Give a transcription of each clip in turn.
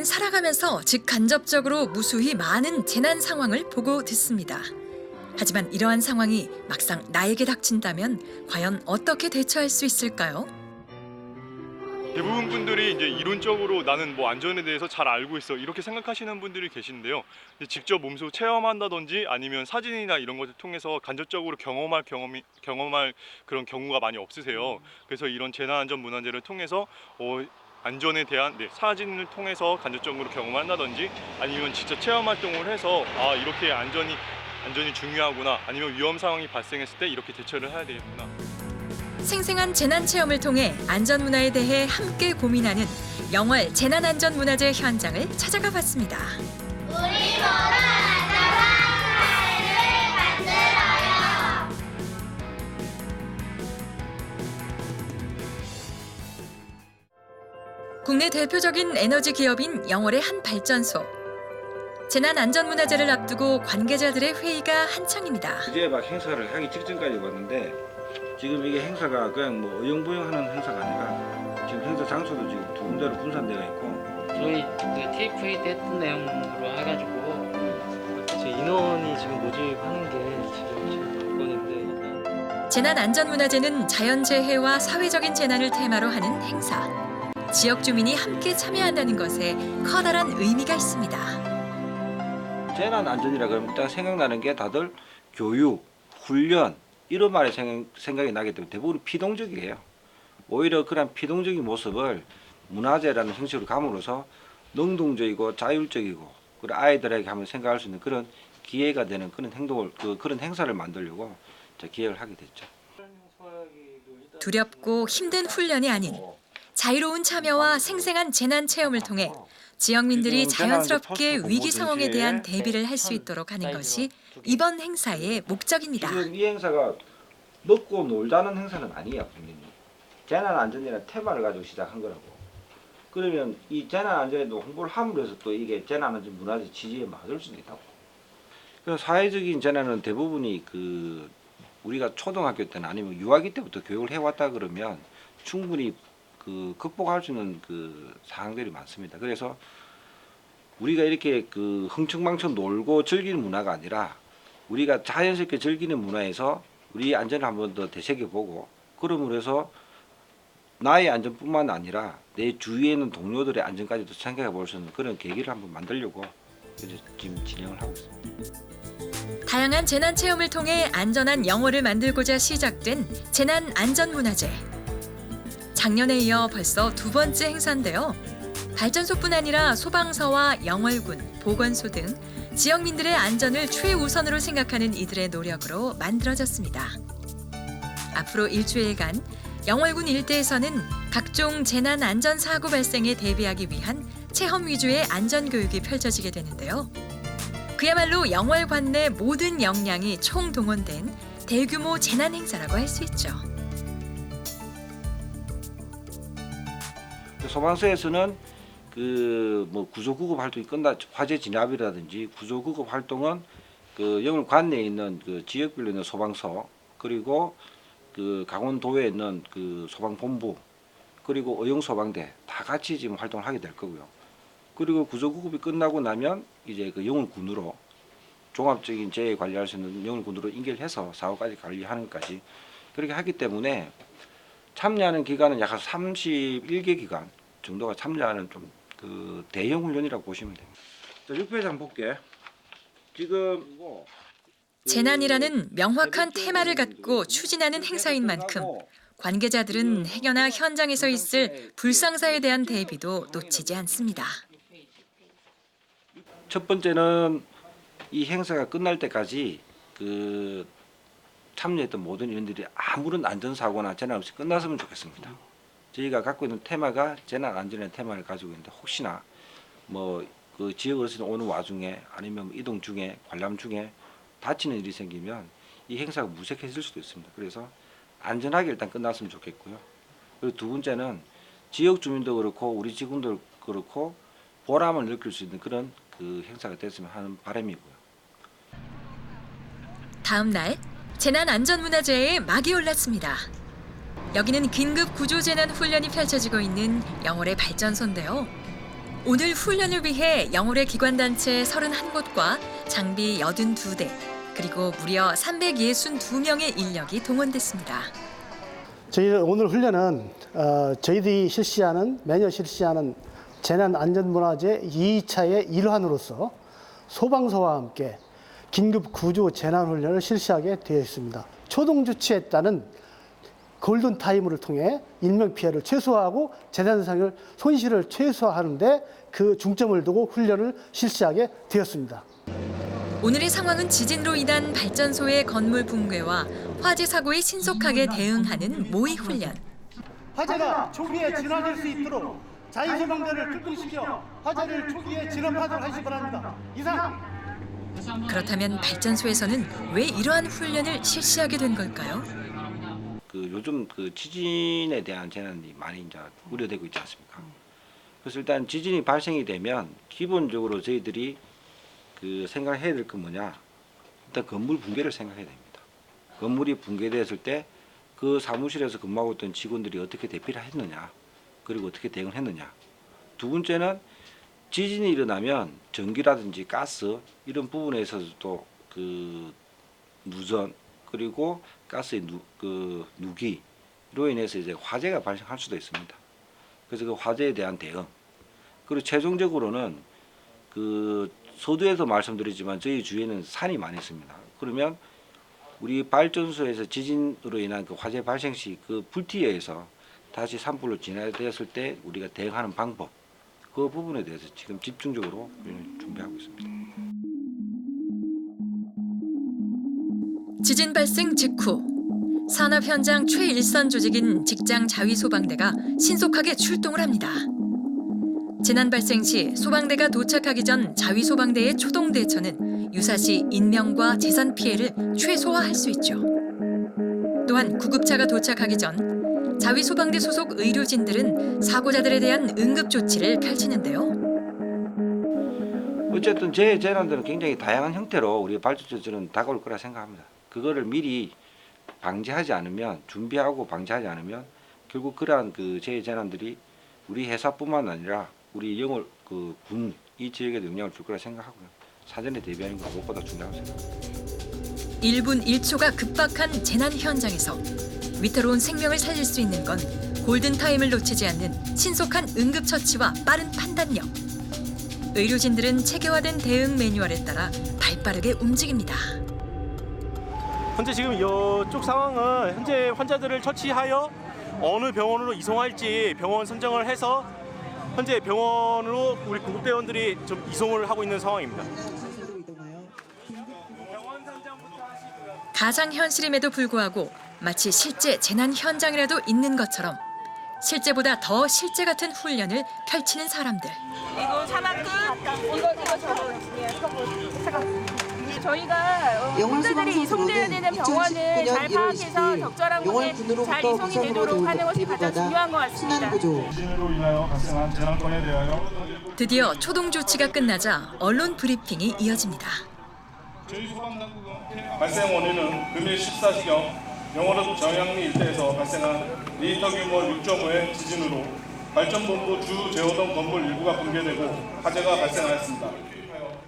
우린 살아가면서 직간접적으로 무수히 많은 재난 상황을 보고 듣습니다. 하지만 이러한 상황이 막상 나에게 닥친다면 과연 어떻게 대처할 수 있을까요? 대부분 분들이 이제 이론적으로 나는 뭐 안전에 대해서 잘 알고 있어 이렇게 생각하시는 분들이 계신데요. 직접 몸소 체험한다든지 아니면 사진이나 이런 것을 통해서 간접적으로 경험할 그런 경우가 많이 없으세요. 그래서 이런 재난안전문화제를 통해서 안전에 대한 사진을 통해서 간접적으로 경험한다든지 아니면 직접 체험 활동을 해서 이렇게 안전이 중요하구나, 아니면 위험 상황이 발생했을 때 이렇게 대처를 해야 되겠구나. 생생한 재난 체험을 통해 안전문화에 대해 함께 고민하는 영월 재난안전문화제 현장을 찾아가 봤습니다. 우리 모두 안전한 사회를 만들어요. 국내 대표적인 에너지 기업인 영월의 한 발전소. 재난안전문화제를 앞두고 관계자들의 회의가 한창입니다. 이제 막 행사를 하기 직전까지 왔는데 지금 이게 행사가 그냥 뭐 어영부영하는 행사가 아니라 지금 행사 장소도 지금 두 군데로 분산되어 있고 저희 그 TFA 때 했던 내용으로 해가지고 제 인원이 지금 모집하는 게 지금 관건인데 재난안전문화제는 자연재해와 사회적인 재난을 테마로 하는 행사. 지역 주민이 함께 참여한다는 것에 커다란 의미가 있습니다. 재난 안전이라 그러면 일단 생각나는 게 다들 교육, 훈련 이런 말이 생각이 나기 때문에 대부분 피동적이에요. 오히려 그런 피동적인 모습을 문화제라는 형식으로 감으로써 능동적이고 자율적이고 그리고 아이들에게 한번 생각할 수 있는 그런 기회가 되는 그런 그런 행사를 만들려고 기획을 하게 됐죠. 두렵고 힘든 훈련이 아닌 자유로운 참여와 생생한 재난 체험을 통해 지역민들이 자연스럽게 위기 상황에 대한 대비를 할 수 있도록 하는 것이 이번 행사의 목적입니다. 지금 이 행사가 먹고 놀자는 행사는 아니에요, 분명히. 재난 안전이라는 테마를 가지고 시작한 거라고. 그러면 이 재난 안전에도 홍보를 함으로써 또 이게 재난 안전 문화재 지지에 맞을 수도 있다고. 그래서 사회적인 재난은 대부분이 우리가 초등학교 때나 아니면 유아기 때부터 교육을 해왔다 그러면 충분히 극복할 수 있는 사항들이 많습니다. 그래서 우리가 이렇게 흥청망청 놀고 즐기는 문화가 아니라 우리가 자연스럽게 즐기는 문화에서 우리 안전을 한번 더 되새겨보고 그럼으로 해서 나의 안전뿐만 아니라 내 주위에 있는 동료들의 안전까지도 생각해 볼 수 있는 그런 계기를 한번 만들려고 지금 진행을 하고 있습니다. 다양한 재난 체험을 통해 안전한 영월을 만들고자 시작된 재난안전문화제. 작년에 이어 벌써 두 번째 행사인데요. 발전소뿐 아니라 소방서와 영월군, 보건소 등 지역민들의 안전을 최우선으로 생각하는 이들의 노력으로 만들어졌습니다. 앞으로 일주일간 영월군 일대에서는 각종 재난 안전 사고 발생에 대비하기 위한 체험 위주의 안전 교육이 펼쳐지게 되는데요. 그야말로 영월 관내 모든 역량이 총동원된 대규모 재난 행사라고 할 수 있죠. 소방서에서는 구조 구급 활동이 화재 진압이라든지 구조 구급 활동은 영월 관내에 있는 지역별로 있는 소방서 그리고 강원도에 있는 소방본부 그리고 의용소방대 다 같이 지금 활동을 하게 될 거고요. 그리고 구조 구급이 끝나고 나면 이제 영월군으로 종합적인 재해 관리할 수 있는 영월군으로 인계해서 사고까지 관리하는 것까지 그렇게 하기 때문에 참여하는 기간은 약 31개 기간 정도가 참여하는 좀 대형 훈련이라고 보시면 됩니다. 6회장 볼게. 지금 재난이라는 명확한 테마를 갖고 추진하는 행사인 만큼 관계자들은 행여나 현장에서 있을 불상사에 대한 대비도 놓치지 않습니다. 첫 번째는 이 행사가 끝날 때까지 참여했던 모든 인원들이 아무런 안전사고나 재난 없이 끝났으면 좋겠습니다. 저희가 갖고 있는 테마가 재난 안전의 테마를 가지고 있는데 혹시나 지역에서 오는 와중에 아니면 이동 중에 관람 중에 다치는 일이 생기면 이 행사가 무색해질 수도 있습니다. 그래서 안전하게 일단 끝났으면 좋겠고요. 그리고 두 번째는 지역 주민도 그렇고 우리 직원도 그렇고 보람을 느낄 수 있는 그런 행사가 됐으면 하는 바람이고요. 다음 날 재난안전문화제에 막이 올랐습니다. 여기는 긴급 구조재난 훈련이 펼쳐지고 있는 영월의 발전소인데요. 오늘 훈련을 위해 영월의 기관단체 31곳과 장비 82대, 그리고 무려 362명의 인력이 동원됐습니다. 저희 오늘 훈련은 저희들이 매년 실시하는 재난안전문화제 2차의 일환으로서 소방서와 함께 긴급 구조 재난훈련을 실시하게 되어 있습니다. 초동조치에 따른 골든타임을 통해 인명피해를 최소화하고 재난상의 손실을 최소화하는 데 그 중점을 두고 훈련을 실시하게 되었습니다. 오늘의 상황은 지진으로 인한 발전소의 건물 붕괴와 화재 사고에 신속하게 대응하는 모의 훈련. 화재가 초기에 진화될 수 있도록 자연소방대를 출동시켜 화재를 초기에 진압하도록 하시기 바랍니다. 이상. 그렇다면 발전소에서는 왜 이러한 훈련을 실시하게 된 걸까요? 요즘 지진에 대한 재난이 많이 이제 우려되고 있지 않습니까? 그래서 일단 지진이 발생이 되면 기본적으로 저희들이 생각해야 될 건 뭐냐? 일단 건물 붕괴를 생각해야 됩니다. 건물이 붕괴되었을 때 그 사무실에서 근무하고 있던 직원들이 어떻게 대피를 했느냐, 그리고 어떻게 대응을 했느냐. 두 번째는 지진이 일어나면 전기라든지 가스 이런 부분에 있어서도 무선 그리고 가스의 누기로 인해서 이제 화재가 발생할 수도 있습니다. 그래서 그 화재에 대한 대응, 그리고 최종적으로는 서두에서 말씀드리지만 저희 주위에는 산이 많이 있습니다. 그러면 우리 발전소에서 지진으로 인한 그 화재 발생 시 그 불티에 의해서 다시 산불로 진화되었을 때 우리가 대응하는 방법, 그 부분에 대해서 지금 집중적으로 준비하고 있습니다. 지진 발생 직후 산업 현장 최일선 조직인 직장 자위소방대가 신속하게 출동을 합니다. 재난 발생 시 소방대가 도착하기 전 자위소방대의 초동 대처는 유사시 인명과 재산 피해를 최소화할 수 있죠. 또한 구급차가 도착하기 전 자위소방대 소속 의료진들은 사고자들에 대한 응급 조치를 펼치는데요. 어쨌든 재난들은 굉장히 다양한 형태로 우리 발전소에서는 다가올 거라 생각합니다. 그거를 미리 방지하지 않으면, 준비하고 방지하지 않으면 결국 그러한 재난들이 우리 회사뿐만 아니라 우리 영월 군 이 지역에도 영향을 줄 거라 생각하고요. 사전에 대비하는 건 무엇보다 중요하다고 생각합니다. 1분 1초가 급박한 재난 현장에서 위태로운 생명을 살릴 수 있는 건 골든타임을 놓치지 않는 신속한 응급처치와 빠른 판단력. 의료진들은 체계화된 대응 매뉴얼에 따라 발빠르게 움직입니다. 현재 지금 이쪽 상황은 현재 환자들을 처치하여 어느 병원으로 이송할지 병원 선정을 해서 현재 병원으로 우리 구급대원들이 좀 이송을 하고 있는 상황입니다. 가상현실임에도 불구하고 마치 실제 재난 현장이라도 있는 것처럼 실제보다 더 실제 같은 훈련을 펼치는 사람들. 이거 산악 끝. 이거 잠깐. 저희가 환자들이 이송돼야 되는 병원을 잘 파악해서 적절한 곳에 잘 이송이 되도록 하는 것이 가장 중요한 것 같습니다. 지진으로 인하여 발생한 재난권에 대하여 드디어 초동 조치가 끝나자 언론 브리핑이 이어집니다. 저희 소방당국은 발생 원인은 금일 14시경 영월읍 정양리 일대에서 발생한 리히터 규모 6.5의 지진으로 발전본부 주 제어동 건물 일부가 붕괴되고 화재가 발생하였습니다.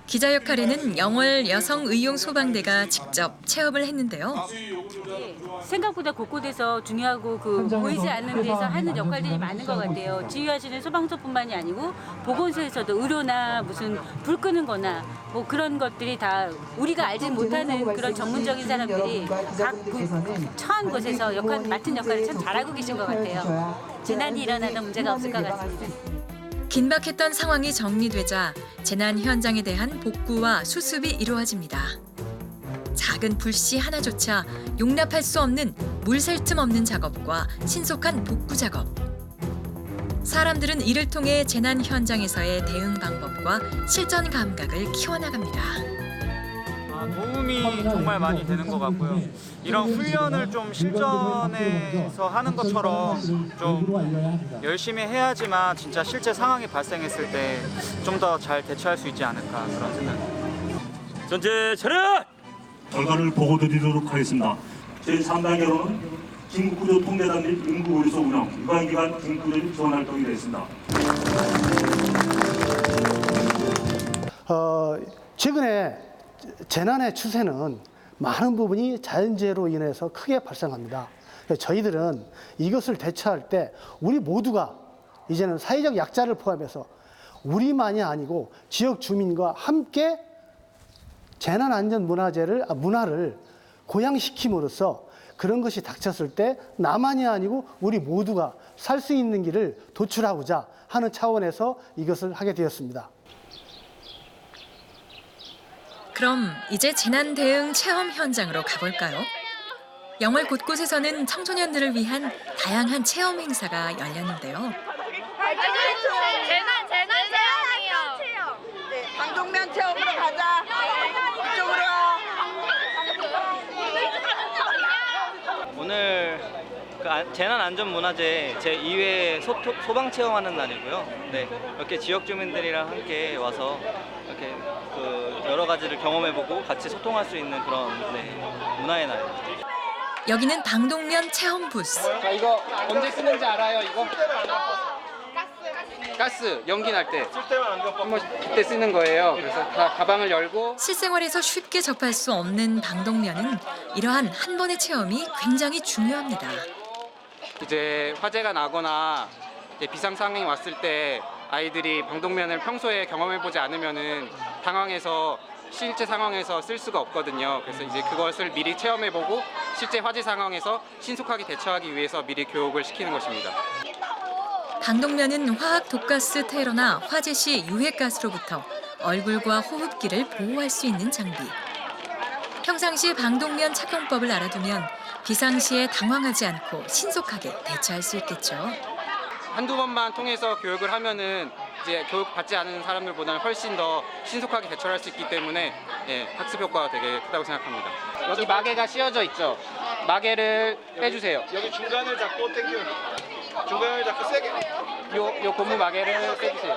기자 역할에는 영월 여성의용소방대가 직접 체험을 했는데요. 생각보다 곳곳에서 중요하고 보이지 않는 데서 하는 역할들이 많은 것 같아요. 지휘하시는 소방서뿐만이 아니고 보건소에서도 의료나 무슨 불 끄는 거나 뭐 그런 것들이 다 우리가 알지 못하는 그런 전문적인 사람들이 각 처한 곳에서 맡은 역할을 참 잘하고 계신 것 같아요. 재난이 일어나도 문제가 없을 것 같습니다. 긴박했던 상황이 정리되자 재난 현장에 대한 복구와 수습이 이루어집니다. 작은 불씨 하나조차 용납할 수 없는 물 샐 틈 없는 작업과 신속한 복구 작업. 사람들은 이를 통해 재난 현장에서의 대응 방법과 실전 감각을 키워나갑니다. 도움이 정말 많이 되는 것 같고요. 이런 훈련을 좀 실전에서 하는 것처럼 좀 열심히 해야지만 진짜 실제 상황이 발생했을 때 좀 더 잘 대처할 수 있지 않을까 그런 생각입니다. 전체 차렷! 결과를 보고드리도록 하겠습니다. 제3단계로는 긴급구조통제단 및 응급의료소 운영, 유관기관 긴급구조 지원 활동이 되었습니다. 최근에 재난의 추세는 많은 부분이 자연재해로 인해서 크게 발생합니다. 저희들은 이것을 대처할 때 우리 모두가 이제는 사회적 약자를 포함해서 우리만이 아니고 지역 주민과 함께 문화를 고양시킴으로써 그런 것이 닥쳤을 때 나만이 아니고 우리 모두가 살 수 있는 길을 도출하고자 하는 차원에서 이것을 하게 되었습니다. 그럼 이제 재난 대응 체험 현장으로 가볼까요? 영월 곳곳에서는 청소년들을 위한 다양한 체험 행사가 열렸는데요. 재난 체험이요. 네, 방독면 체험으로 가자. 이쪽으로. 오늘 그 재난안전문화제 제2회 소방 체험하는 날이고요. 네, 이렇게 지역 주민들이랑 함께 와서 이렇게 그 여러 가지를 경험해보고 같이 소통할 수 있는 그런 문화의 날입니다. 여기는 방독면 체험 부스. 자, 이거 언제 쓰는지 알아요? 이거? 가스 연기 날 때 한번 그때 쓰는 거예요. 그래서 다 가방을 열고 실생활에서 쉽게 접할 수 없는 방독면은 이러한 한 번의 체험이 굉장히 중요합니다. 이제 화재가 나거나 이제 비상 상황이 왔을 때 아이들이 방독면을 평소에 경험해보지 않으면은 당황해서 실제 상황에서 쓸 수가 없거든요. 그래서 이제 그것을 미리 체험해보고 실제 화재 상황에서 신속하게 대처하기 위해서 미리 교육을 시키는 것입니다. 방독면은 화학 독가스 테러나 화재 시 유해가스로부터 얼굴과 호흡기를 보호할 수 있는 장비. 평상시 방독면 착용법을 알아두면 비상시에 당황하지 않고 신속하게 대처할 수 있겠죠. 한두 번만 통해서 교육을 하면은 이제 교육 받지 않은 사람들보다는 훨씬 더 신속하게 대처할 수 있기 때문에 학습 효과가 되게 크다고 생각합니다. 여기 마개가 씌워져 있죠. 마개를 빼주세요. 여기 중간을 잡고 당겨. 중간을 잡고 세게. 요 고무 마개를 빼주세요.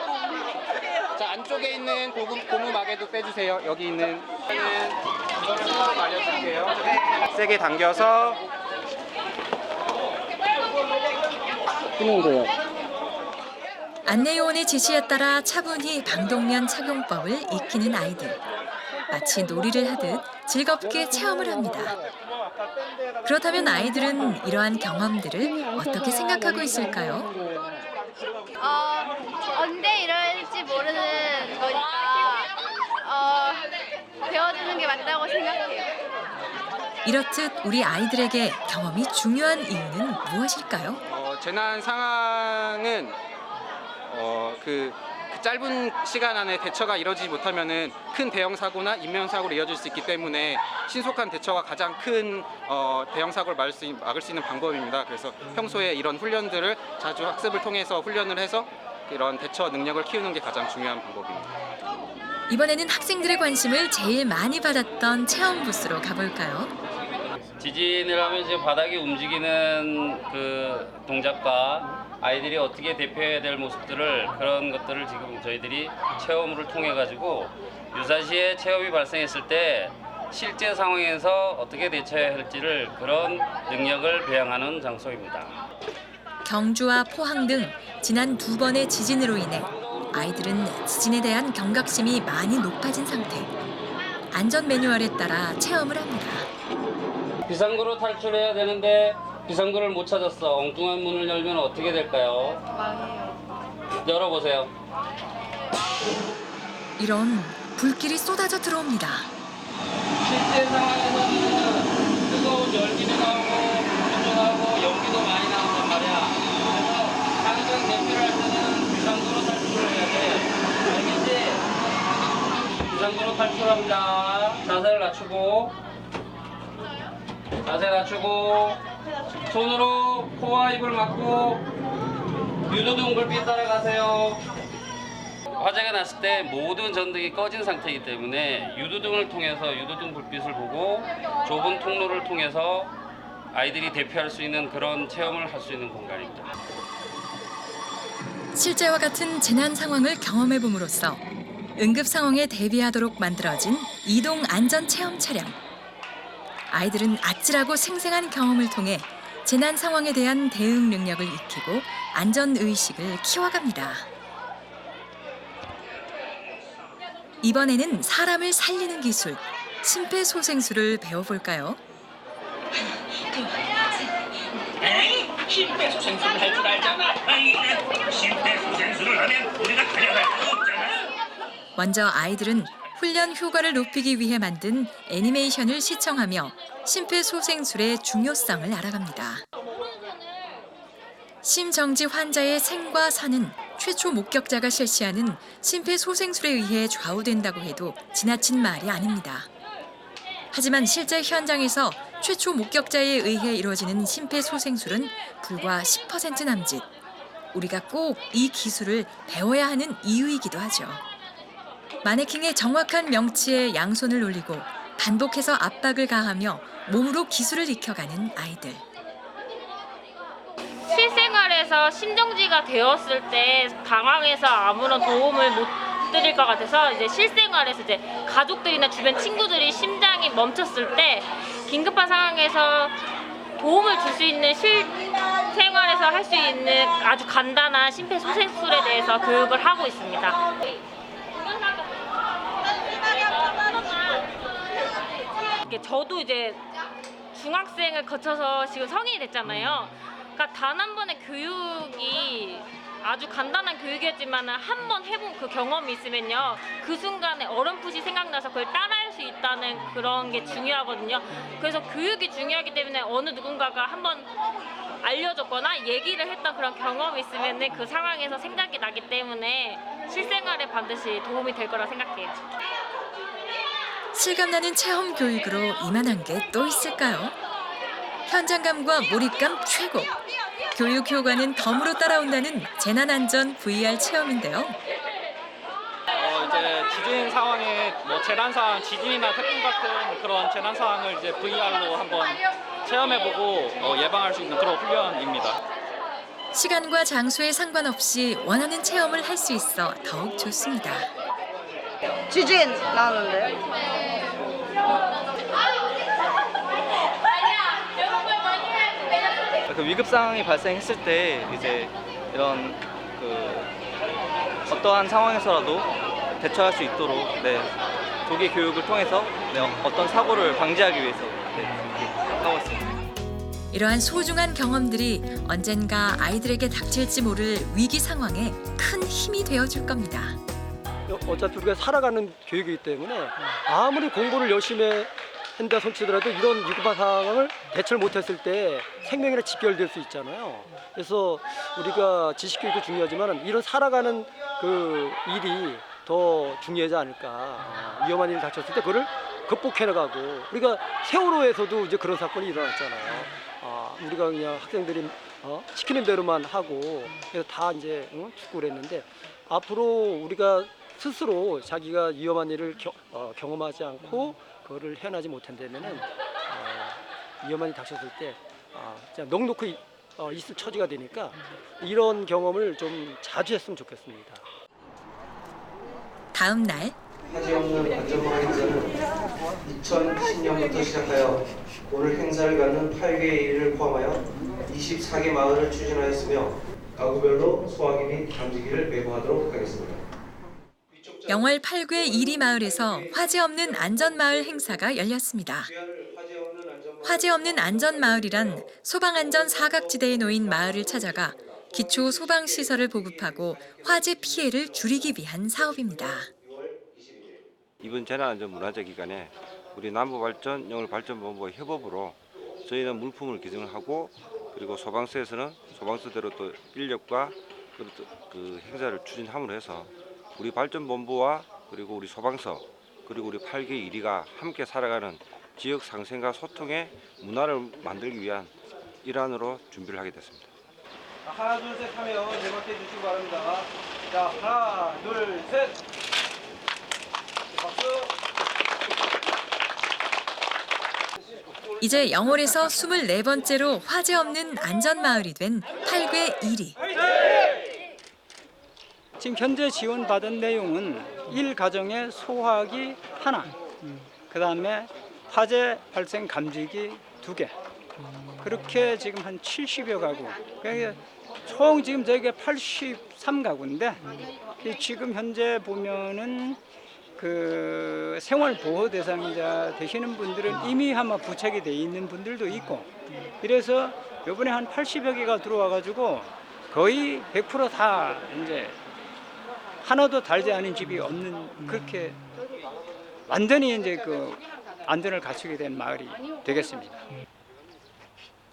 자, 안쪽에 있는 고무 마개도 빼주세요. 여기 있는 이거를 좀 알려줄게요. 세게 당겨서 끄는 거예요. 안내요원의 지시에 따라 차분히 방독면 착용법을 익히는 아이들. 마치 놀이를 하듯 즐겁게 체험을 합니다. 그렇다면 아이들은 이러한 경험들을 어떻게 생각하고 있을까요? 언제 이럴지 모르는 거니까 배워두는 게 맞다고 생각해요. 이렇듯 우리 아이들에게 경험이 중요한 이유는 무엇일까요? 재난 상황은 그 짧은 시간 안에 대처가 이루어지지 못하면은 큰 대형 사고나 인명 사고로 이어질 수 있기 때문에 신속한 대처가 가장 큰 대형 사고를 막을 수 있는 방법입니다. 그래서 평소에 이런 훈련들을 자주 학습을 통해서 훈련을 해서 이런 대처 능력을 키우는 게 가장 중요한 방법입니다. 이번에는 학생들의 관심을 제일 많이 받았던 체험 부스로 가볼까요? 지진을 하면 이제 바닥이 움직이는 그 동작과 아이들이 어떻게 대표해야 될 모습들을 그런 것들을 지금 저희들이 체험을 통해 가지고 유사시에 체험이 발생했을 때 실제 상황에서 어떻게 대처해야 할지를 그런 능력을 배양하는 장소입니다. 경주와 포항 등 지난 2번의 지진으로 인해 아이들은 지진에 대한 경각심이 많이 높아진 상태. 안전 매뉴얼에 따라 체험을 합니다. 비상구로 탈출해야 되는데 비상구를 못 찾았어. 엉뚱한 문을 열면 어떻게 될까요? 망해요. 열어보세요. 이런 불길이 쏟아져 들어옵니다. 실제 상황에서는 뜨거운 열기도 나오고 불도 나오고 연기도 많이 나온단 말이야. 그래서 항상 대피를 할 때는 비상구로 탈출을 해야 돼. 알겠지? 비상구로 탈출합니다. 자세를 낮추고 손으로 코와 입을 막고 유도등 불빛 따라가세요. 화재가 났을 때 모든 전등이 꺼진 상태이기 때문에 유도등을 통해서 유도등 불빛을 보고 좁은 통로를 통해서 아이들이 대피할 수 있는 그런 체험을 할 수 있는 공간입니다. 실제와 같은 재난 상황을 경험해 봄으로써 응급 상황에 대비하도록 만들어진 이동 안전 체험 차량. 아이들은 아찔하고 생생한 경험을 통해 재난 상황에 대한 대응 능력을 익히고 안전 의식을 키워갑니다. 이번에는 사람을 살리는 기술, 심폐소생술을 배워볼까요? 심폐소생술을 할 줄 알잖아. 심폐소생술을 하면 우리가 달려갈 수 없잖아. 먼저 아이들은 훈련 효과를 높이기 위해 만든 애니메이션을 시청하며 심폐소생술의 중요성을 알아갑니다. 심정지 환자의 생과 사는 최초 목격자가 실시하는 심폐소생술에 의해 좌우된다고 해도 지나친 말이 아닙니다. 하지만 실제 현장에서 최초 목격자에 의해 이루어지는 심폐소생술은 불과 10% 남짓. 우리가 꼭 이 기술을 배워야 하는 이유이기도 하죠. 마네킹의 정확한 명치에 양손을 올리고 반복해서 압박을 가하며 몸으로 기술을 익혀가는 아이들. 실생활에서 심정지가 되었을 때 당황해서 아무런 도움을 못 드릴 것 같아서 이제 실생활에서 이제 가족들이나 주변 친구들이 심장이 멈췄을 때 긴급한 상황에서 도움을 줄 수 있는 실생활에서 할 수 있는 아주 간단한 심폐소생술에 대해서 교육을 하고 있습니다. 저도 이제 중학생을 거쳐서 지금 성인이 됐잖아요. 그러니까 단 한 번의 교육이 아주 간단한 교육이었지만 한 번 해본 그 경험이 있으면요, 그 순간에 어렴풋이 생각나서 그걸 따라할 수 있다는 그런 게 중요하거든요. 그래서 교육이 중요하기 때문에 어느 누군가가 한번 알려줬거나 얘기를 했던 그런 경험이 있으면 그 상황에서 생각이 나기 때문에 실생활에 반드시 도움이 될 거라 생각해요. 실감나는 체험 교육으로 이만한 게 또 있을까요? 현장감과 몰입감 최고! 교육 효과는 덤으로 따라온다는 재난안전 VR 체험인데요. 이제 지진 상황에 뭐 재난 상황, 지진이나 태풍 같은 그런 재난 상황을 이제 VR로 한번 체험해보고 예방할 수 있는 그런 훈련입니다. 시간과 장소에 상관없이 원하는 체험을 할 수 있어 더욱 좋습니다. 지진 나오는데요? 그 위급 상황이 발생했을 때 이제 이런 그 어떠한 상황에서라도 대처할 수 있도록 조기 교육을 통해서 어떤 사고를 방지하기 위해서 하고 있습니다. 이러한 소중한 경험들이 언젠가 아이들에게 닥칠지 모를 위기 상황에 큰 힘이 되어줄 겁니다. 어차피 우리가 살아가는 교육이기 때문에 아무리 공부를 열심히 한다 손치더라도 이런 위급한 상황을 대처를 못했을 때 생명이나 직결될 수 있잖아요. 그래서 우리가 지식 교육도 중요하지만 이런 살아가는 그 일이 더 중요하지 않을까. 위험한 일이 닥쳤을 때 그거를 극복해 나가고, 우리가 세월호에서도 이제 그런 사건이 일어났잖아요. 우리가 그냥 학생들이 시키는 대로만 하고 그래서 다 이제 죽고 그랬는데, 앞으로 우리가 스스로 자기가 위험한 일을 경험하지 않고 그거를 해내지 못한다면은 위험한 일이 닥쳤을 때 그냥 넋놓고 있을 처지가 되니까 이런 경험을 좀 자주 했으면 좋겠습니다. 다음 날 화재 없는 안전망 행사는 2010년부터 시작하여 오늘 행사를 갖는 8개 일을 포함하여 24개 마을을 추진하였으며 가구별로 소화기 및 감지기를 배부하도록 하겠습니다. 영월 8구의 이리 마을에서 화재 없는 안전마을 행사가 열렸습니다. 화재 없는 안전마을이란 소방안전 사각지대에 놓인 마을을 찾아가 기초 소방시설을 보급하고 화재 피해를 줄이기 위한 사업입니다. 이번 재난안전문화재 기간에 우리 남부발전, 영월발전본부와 협업으로 저희는 물품을 기증을 하고, 그리고 소방서에서는 소방서대로 또 인력과 그 행사를 추진함으로 해서 우리 발전본부와 그리고 우리 소방서 그리고 우리 8개 이리가 함께 살아가는 지역 상생과 소통의 문화를 만들기 위한 일환으로 준비를 하게 됐습니다. 하나 둘 셋 하면 내밖에 해주시기 바랍니다. 자, 하나 둘 셋. 박수. 이제 영월에서 24번째로 화재 없는 안전마을이 된 8구의 이리. 지금 현재 지원받은 내용은 1가정에 소화기 하나, 그 다음에 화재 발생 감지기 2개, 그렇게 지금 한 70여 가구. 그러니까 총 지금 저희가 83가구인데 지금 현재 보면은 그 생활보호 대상자 되시는 분들은 이미 아마 부착이 돼 있는 분들도 있고 이래서 이번에 한 80여 개가 들어와 가지고 거의 100% 다 이제 하나도 달지 않은 집이 없는 그렇게 완전히 이제 그 안전을 갖추게 된 마을이 되겠습니다.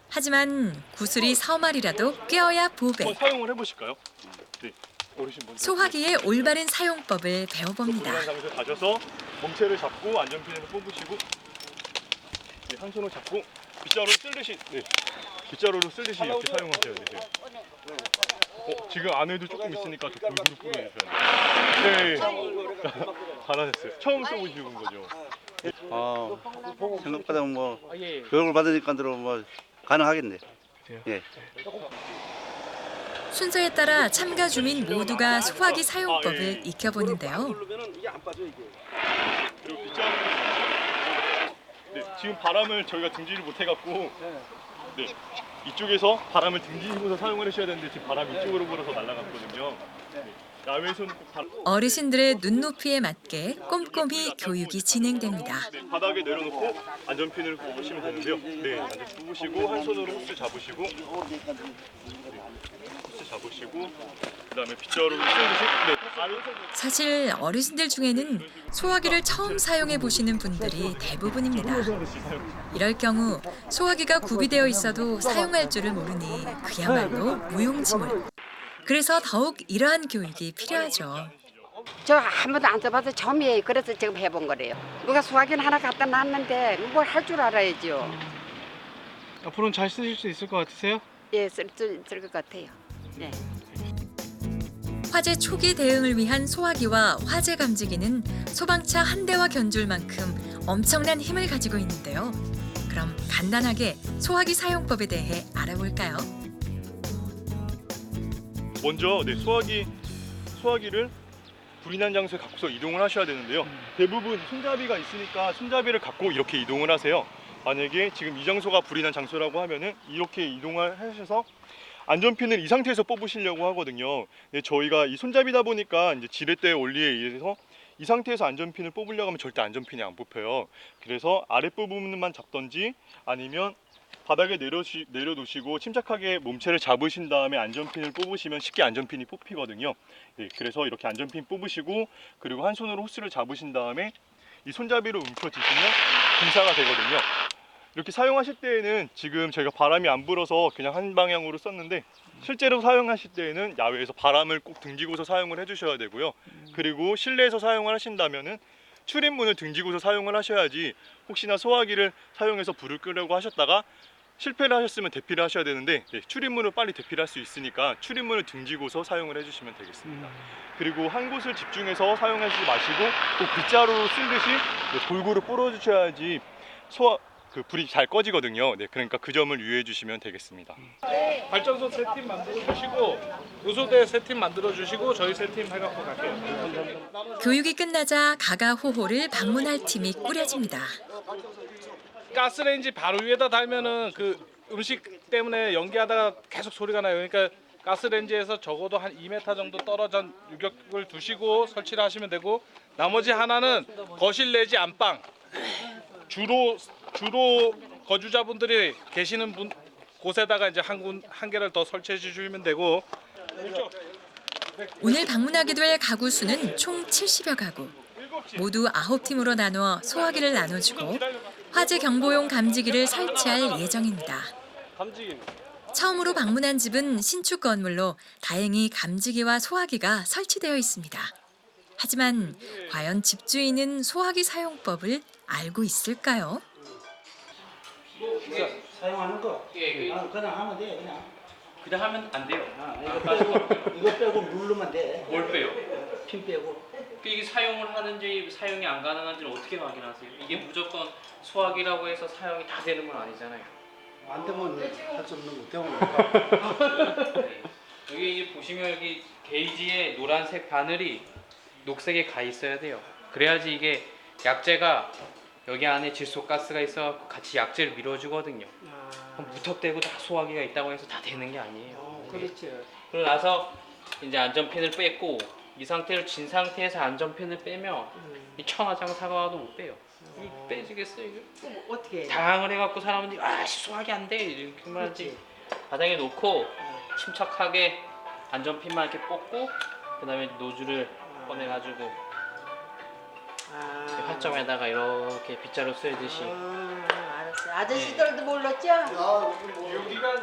하지만 구슬이 서말이라도 꿰어야 보배. 한번 사용을 해보실까요? 네. 어르신 먼저. 소화기의 올바른 사용법을 배워봅니다. 불안한 장소에 가셔서 몸체를 잡고 안전핀을 뽑으시고 네, 한 손을 잡고 빗자루로 쓸듯이 빗자루로 쓸듯이 이렇게 사용하셔야 돼요. 지금 안에도 조금 있으니까 더 골고루 뿌려주셔야 돼요. 네. 잘하셨어요. 처음 써보시는 거죠? 생각보다 뭐 교육을 받으니까 뭐 가능하겠네. 예. 순서에 따라 참가 주민 모두가 소화기 사용법을 익혀보는데요. 그리고 빗자루 지금 바람을 저희가 등지를 못해갖고 이쪽에서 바람을 등지고서 사용을 하셔야 되는데 지금 바람이 이쪽으로 불어서 날아갔거든요. 야외에서는 어르신들의 눈높이에 맞게 꼼꼼히 교육이 진행됩니다. 바닥에 내려놓고 안전핀을 뽑으시면 되는데요. 네, 안전 뽑으시고 한 손으로 호스 잡으시고 그다음에 빗자루를 쓰듯이 사실 어르신들 중에는 소화기를 처음 사용해 보시는 분들이 대부분입니다. 이럴 경우 소화기가 구비되어 있어도 사용할 줄을 모르니 그야말로 무용지물. 그래서 더욱 이러한 교육이 필요하죠. 저 한 번도 안 써봐서 처음이에요. 그래서 지금 해본 거래요. 누가 소화기는 하나 갖다 놨는데 뭘 할 줄 알아야죠. 앞으로는 잘 쓰실 수 있을 것 같으세요? 예, 쓸 것 같아요. 네. 화재 초기 대응을 위한 소화기와 화재 감지기는 소방차 한 대와 견줄 만큼 엄청난 힘을 가지고 있는데요. 그럼 간단하게 소화기 사용법에 대해 알아볼까요? 먼저 소화기를 불이 난 장소에 갖고서 이동을 하셔야 되는데요. 대부분 손잡이가 있으니까 손잡이를 갖고 이렇게 이동을 하세요. 만약에 지금 이 장소가 불이 난 장소라고 하면은 이렇게 이동을 하셔서 안전핀을 이 상태에서 뽑으시려고 하거든요. 근데 저희가 이 손잡이다 보니까 이제 지렛대 원리에 의해서 이 상태에서 안전핀을 뽑으려고 하면 절대 안전핀이 안 뽑혀요. 그래서 아랫부분만 잡던지 아니면 바닥에 내려놓으시고 침착하게 몸체를 잡으신 다음에 안전핀을 뽑으시면 쉽게 안전핀이 뽑히거든요. 네, 그래서 이렇게 안전핀 뽑으시고 그리고 한 손으로 호스를 잡으신 다음에 이 손잡이로 움켜쥐시면 분사가 되거든요. 이렇게 사용하실 때에는 지금 저희가 바람이 안 불어서 그냥 한 방향으로 썼는데 실제로 사용하실 때에는 야외에서 바람을 꼭 등지고서 사용을 해주셔야 되고요. 그리고 실내에서 사용을 하신다면은 출입문을 등지고서 사용을 하셔야지 혹시나 소화기를 사용해서 불을 끄려고 하셨다가 실패를 하셨으면 대피를 하셔야 되는데 출입문을 빨리 대피를 할 수 있으니까 출입문을 등지고서 사용을 해주시면 되겠습니다. 그리고 한 곳을 집중해서 사용하시지 마시고 꼭 빗자루로 쓴 듯이 골고루 뿌려주셔야지 불이 잘 꺼지거든요. 네, 그러니까 그 점을 유의해 주시면 되겠습니다. 발전소 세 팀 만들어 주시고 의소대 세 팀 만들어 주시고 저희 세 팀 해갖고 갈게요. 교육이 끝나자 가가호호를 방문할 팀이 꾸려집니다. 가스레인지 바로 위에다 달면은 그 음식 때문에 연기하다가 계속 소리가 나요. 그러니까 가스레인지에서 적어도 한 2m 정도 떨어진 유격을 두시고 설치를 하시면 되고 나머지 하나는 거실 내지 안방 주로 거주자분들이 계시는 곳에다가 이제 한 개를 더 설치해 주시면 되고. 오늘 방문하게 될 가구 수는 총 70여 가구. 모두 9팀으로 나누어 소화기를 나눠주고 화재 경보용 감지기를 설치할 예정입니다. 처음으로 방문한 집은 신축 건물로 다행히 감지기와 소화기가 설치되어 있습니다. 하지만 과연 집주인은 소화기 사용법을 알고 있을까요? 사용하는 거? 예, 그냥 하면 돼. 그냥 하면 안 돼요. 이거 빼고 누르면 돼. 뭘 빼요? 핀 빼고. 이게 사용을 하는지 사용이 안 가능한지는 어떻게 확인하세요? 이게 무조건 소화기라고 해서 사용이 다 되는 건 아니잖아요. 안 되면 할 수 없는 거 때문에. 네. 여기 이제 보시면 여기 게이지에 노란색 바늘이 녹색에 가 있어야 돼요. 그래야지 이게 약재가 여기 안에 질소가스가 있어 같이 약재를 밀어주거든요. 무턱대고 다 소화기가 있다고 해서 다 되는 게 아니에요. 그렇죠. 그러고 나서 이제 안전핀을 뺐고 이 상태를 진 상태에서 안전핀을 빼면 이 천하장 사과도 못 빼요. 이거 빼지겠어요? 이거? 어떻게? 당황을 해갖고 사람들이 소화기 안 돼 이렇게 말하지. 바닥에 놓고 침착하게 안전핀만 이렇게 뽑고 그다음에 노즐을 꺼내가지고 화점에다가 이렇게 빗자루 쏘듯이. 알았어요. 아저씨들도 몰랐죠? 여기가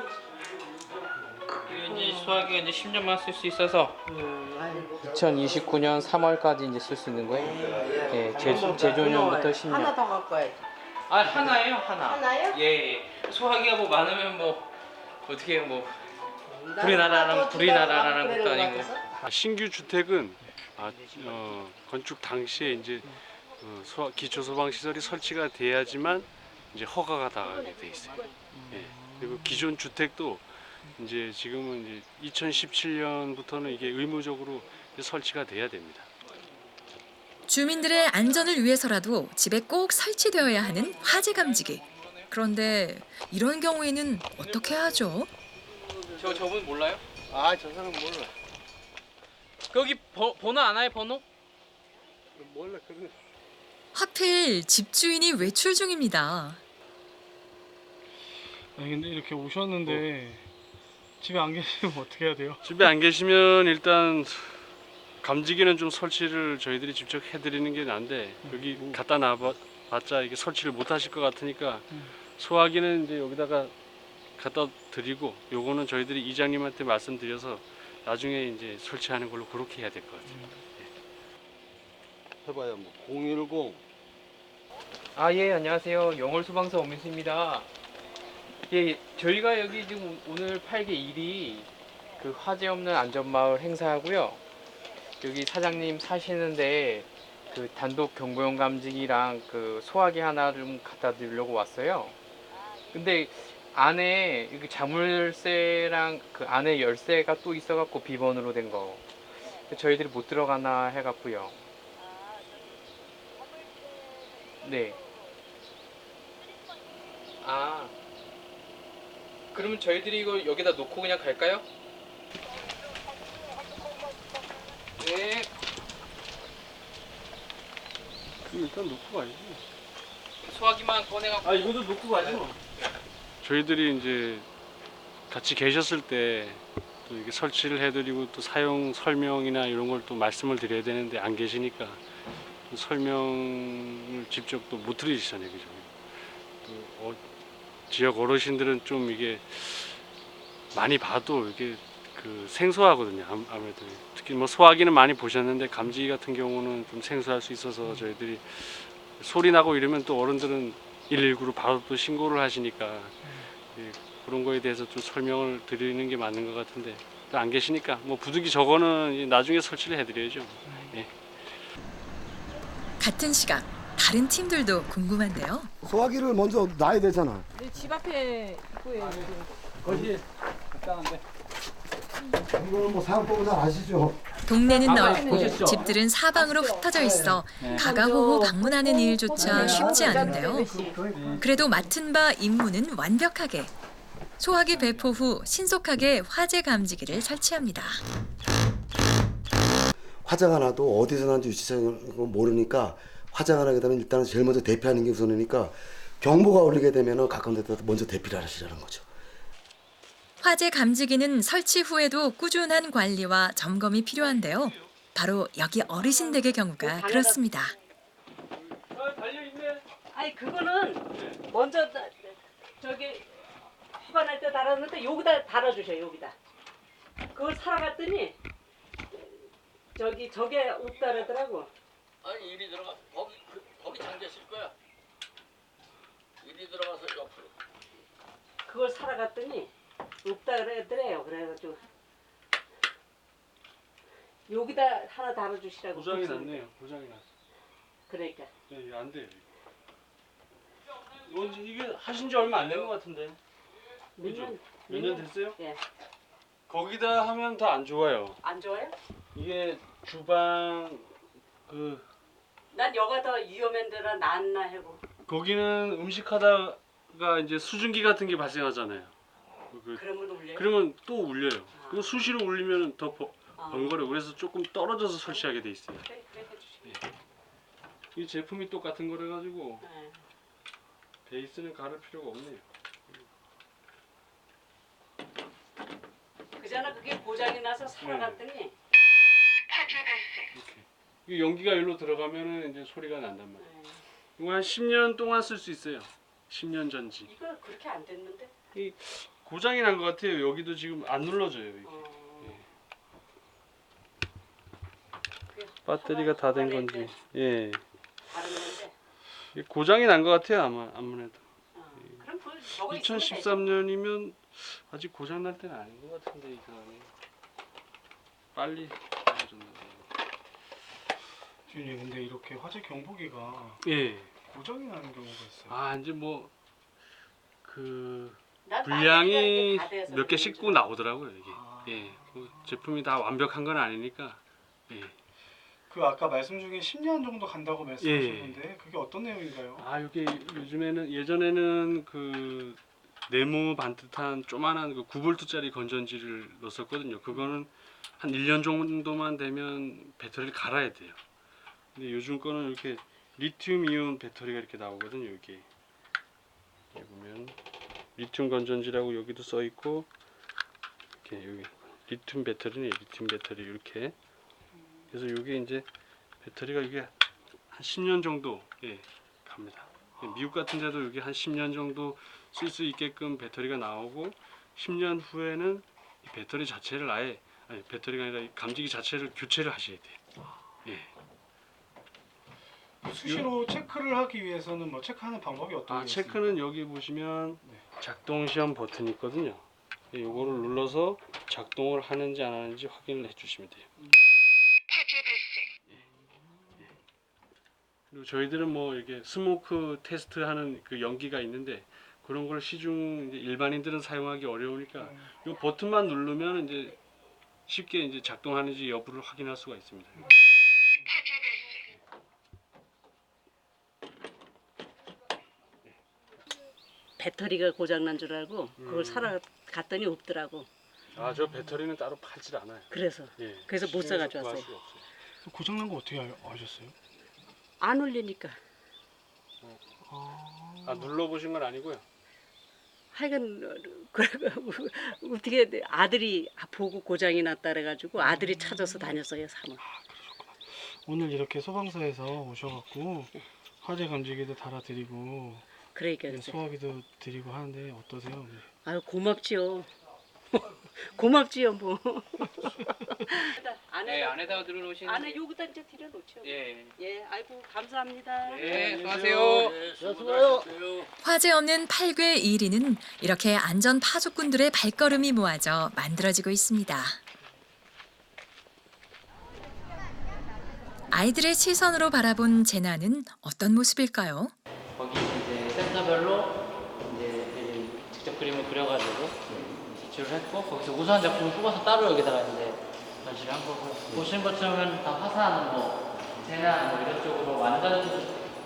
이제 소화기가 이제 10년만 쓸 수 있어서 2029년 3월까지 이제 쓸 수 있는 거예요. 예, 제조년부터 10년. 하나 더 갖고 와야지. 하나예요, 하나. 하나요? 예. 소화기가 뭐 많으면 뭐 어떻게 뭐 불이 나라라는 것도 아니고. 신규 주택은 건축 당시에 이제 기초 소방 시설이 설치가 돼야지만 이제 허가가 나가게 돼 있어요. 예. 그리고 기존 주택도 이제 지금은 이제 2017년부터는 이게 의무적으로 설치가 돼야 됩니다. 주민들의 안전을 위해서라도 집에 꼭 설치되어야 하는 화재 감지기. 그런데 이런 경우에는 어떻게 하죠? 저분 몰라요? 저 사람 몰라. 거기 번호 아나요, 번호? 몰라 그런. 하필 집주인이 외출 중입니다. 아니 근데 이렇게 오셨는데 집에 안 계시면 어떻게 해야 돼요? 집에 안 계시면 일단 감지기는 좀 설치를 저희들이 직접 해드리는 게 나은데 여기 갖다 놔봤자 이게 설치를 못 하실 것 같으니까 소화기는 이제 여기다가 갖다 드리고 요거는 저희들이 이장님한테 말씀드려서 나중에 이제 설치하는 걸로 그렇게 해야 될 것 같아요. 해봐요. 뭐 010. 예, 안녕하세요. 영월소방서 오민수입니다. 예, 저희가 여기 지금 오늘 8개 1이 그 화재 없는 안전마을 행사하고요. 여기 사장님 사시는데 그 단독 경보용 감지기랑 그 소화기 하나 좀 갖다 드리려고 왔어요. 근데 안에 이렇게 자물쇠랑 그 안에 열쇠가 또 있어갖고 비번으로 된 거. 저희들이 못 들어가나 해갖고요. 네. 그러면 저희들이 이거 여기다 놓고 그냥 갈까요? 네. 일단 놓고 가야지. 소화기만 꺼내갖고. 이것도 놓고 가지 뭐. 저희들이 이제 같이 계셨을 때 또 이게 설치를 해드리고 또 사용 설명이나 이런 걸 또 말씀을 드려야 되는데 안 계시니까 설명을 직접 또 못 드리시잖아요, 그죠? 또 지역 어르신들은 좀 이게 많이 봐도 이게 그 생소하거든요. 아무래도 특히 뭐 소화기는 많이 보셨는데 감지기 같은 경우는 좀 생소할 수 있어서 저희들이 소리 나고 이러면 또 어른들은 119로 바로 또 신고를 하시니까 그런 거에 대해서 좀 설명을 드리는 게 맞는 것 같은데 또 안 계시니까 뭐 부득이 저거는 나중에 설치를 해드려야죠. 예. 같은 시각 다른 팀들도 궁금한데요. 소화기를 먼저 놔야 되잖아. 집 앞에 있고요. 거기 적당한데. 이거는 뭐 사용법은 잘 아시죠? 동네는 넓고 집들은 사방으로 흩어져 있어 가가호호 방문하는 일조차 쉽지 않은데요. 그래도 맡은 바 임무는 완벽하게. 소화기 배포 후 신속하게 화재 감지기를 설치합니다. 화재가 나도 어디서 난지 위치를 모르니까 화재가 나게 되면 일단 제일 먼저 대피하는 게 우선이니까 경보가 울리게 되면 가까운 데다 먼저 대피를 하시라는 거죠. 화재 감지기는 설치 후에도 꾸준한 관리와 점검이 필요한데요. 바로 여기 어르신 댁의 경우가 그렇습니다. 아니 그거는 먼저 저기 수반할 때 달았는데 여기다 달아주셔요. 여기다. 그걸 사러 갔더니 저게 없다라더라고. 아니 이리 들어가 거기 잠겼을 거야. 이리 들어가서 옆으로. 그걸 사러 갔더니 없다 그랬더래요. 그래가지고 여기다 하나 달아주시라고. 고장이 났네요. 고장이 났어. 그러니까. 네, 안 돼요. 이게 하신 지 얼마 안 된 것 같은데. 그죠? 몇 년 됐어요? 예. 거기다 하면 더 안 좋아요. 안 좋아요? 이게 주방 난 여가 더 위험한 데라 낫나 하고. 거기는 음식하다가 이제 수증기 같은 게 발생하잖아요. 그러면 울려요? 그러면 또 울려요. 그럼 수시로 울리면 더 번거려요. 그래서 조금 떨어져서 설치하게 돼 있어요. 네. 이 제품이 똑같은 거래 가지고 베이스는 가를 필요가 없네요. 그잖아 그게 고장이 나서 살아갔더니 이 연기가 여기로 들어가면은 이제 소리가 난단 말이에요. 이거 한 10년 동안 쓸 수 있어요. 10년 전지. 이거 그렇게 안 됐는데? 이 고장이 난 것 같아요. 여기도 지금 안 눌러져요. 이게. 배터리가 다 된 건지. 예. 이게 고장이 난 것 같아요. 아무래도. 그럼 저거 2013년이면 아직 고장 날 때는 아닌 것 같은데 이상하네. 빨리 해줬나 봐요. 주인님 근데 이렇게 화재 경보기가 예. 고장이 나는 경우가 있어요. 아 이제 뭐 그 난 분량이 다 돼서 몇 개 씻고 나오더라고요 이게. 예. 그 제품이 다 완벽한 건 아니니까. 예. 그 아까 말씀 중에 10년 정도 간다고 말씀하셨는데 그게 어떤 내용인가요? 아 이게 요즘에는 예전에는 그 네모 반듯한 조만한 그 9V짜리 건전지를 넣었었거든요. 그거는 한 1년 정도만 되면 배터리를 갈아야 돼요. 근데 요즘 거는 이렇게 리튬 이온 배터리가 이렇게 나오거든요. 여기 보면 리튬 건전지라고 여기도 써 있고 이렇게 여기 리튬 배터리네. 리튬 배터리 이렇게. 그래서 이게 이제 배터리가 이게 한 10년 정도 갑니다. 미국 같은 데도 여기 한 10년 정도 쓸 수 있게끔 배터리가 나오고 10년 후에는 이 배터리 자체를 아니 배터리가 아니라 이 감지기 자체를 교체를 하셔야 돼요. 예. 수시로 체크를 하기 위해서는 뭐 체크하는 방법이 어떤 게 있습니까? 체크는 여기 보시면 작동 시험 버튼이 있거든요. 이거를 눌러서 작동을 하는지 안 하는지 확인을 해주시면 돼요. 그리고 저희들은 뭐 이렇게 스모크 테스트하는 그 연기가 있는데 그런 걸 시중 이제 일반인들은 사용하기 어려우니까 이 버튼만 누르면 이제 쉽게 이제 작동하는지 여부를 확인할 수가 있습니다. 배터리가 고장난 줄 알고 그걸 사러 갔더니 없더라고. 아, 저 배터리는 따로 팔질 않아요. 그래서 그래서 못 사가지고 왔어요. 고장난 거 어떻게 아셨어요? 안 울리니까. 아, 눌러보신 건 아니고요? 하여간 어떻게 아들이 보고 고장이 났다 그래가지고 아들이 찾아서 다녔어요 사물. 오늘 이렇게 소방서에서 오셔갖고 화재 감지기도 달아드리고 그러니까 소화기도 드리고 하는데 어떠세요? 아유 고맙지요. 고맙지요 뭐. 안에다가 들어놓으시는. 안에 여기다 이제 들여놓죠. 예. 예, 아이고 감사합니다. 네, 수고하세요. 수고하세요. 화재 없는 8괴 1위는 이렇게 안전 파수꾼들의 발걸음이 모아져 만들어지고 있습니다. 아이들의 시선으로 바라본 재난은 어떤 모습일까요? 거기 이제 센터별로 이제 직접 그림을 그려가지고 제출을 했고 거기서 우수한 작품을 뽑아서 따로 여기다가 이제 전시를 한 거고 보시는 것처럼 다 화산 뭐 재난 뭐 이런 쪽으로 완전